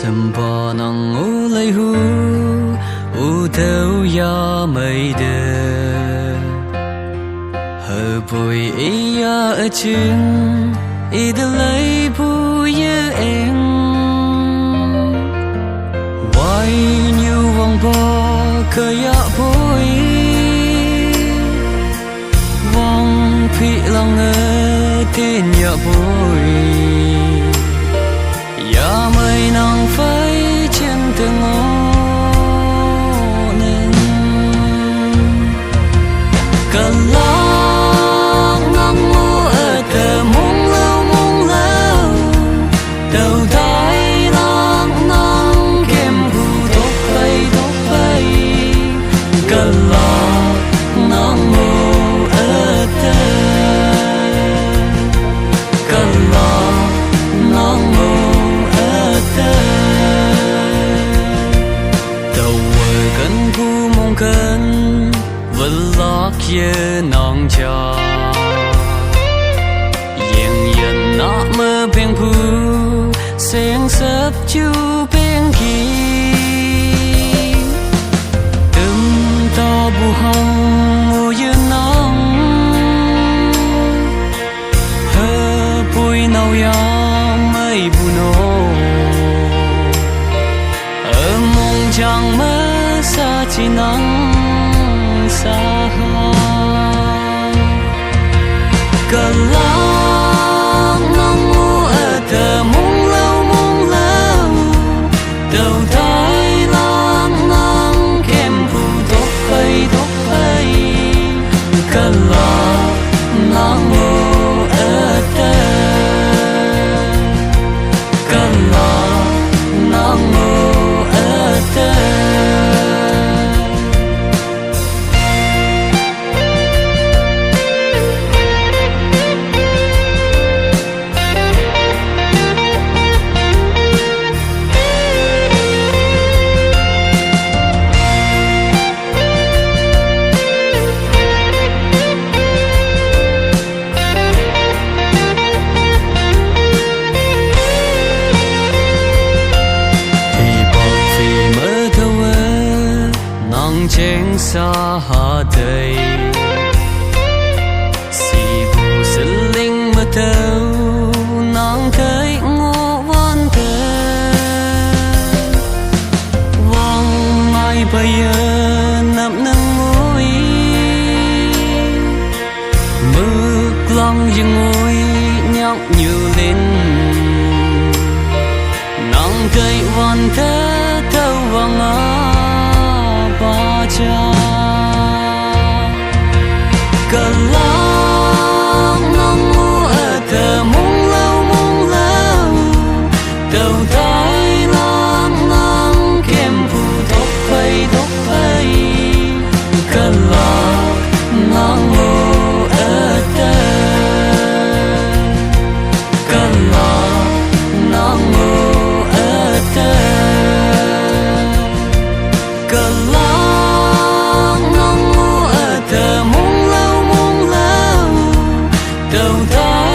sầm bò nòng ngủ lấy hu u thâu ya mây đờ hờ bụi ý ya ở chừng ý đờ lấy bụi ya em why như vòng bò khơi ya bụi vòng phi lòng ngơ thiên ya bụi ya mây nòng phơi trên từng ngõ nên cần lòng ngang ngô ở tờ mong lâu đầu tay lòng ngang kem bu tóc bay cần lòng ngang ngô ở tờ cần lòng ngang ngô tàu gần cu mong cần vẫn lo kia nong cha yên yên nọ mơ bên pu sen sấp chu bên kia từng to bu hồng mùa yên nong hơ bụi nâu yam mây bu nô chẳng mơ xa chỉ nắng xa cần lòng nắng ngủ ở thờ mong lâu đầu tay lòng nắng kem phụ tóc bay cần lòng nắng ngủ ở thờ cần lòng nắng ngủ trên xa hà đây si bu sinh linh mơ thâu nắng thấy ngô văn thơ vang mai bây giờ nằm nâng ngôi mực lòng dừng ngôi nhóc như lên nắng thấy văn thơ thâu vang cha cần lòng nắng ngủ ở thờ mong lâu đầu tay lòng nắng kem phụ tóc bay cần lòng nắng ngủ ở thờ cần lòng nắng ngủ ở thờ cần thờ mong lâu đầu tay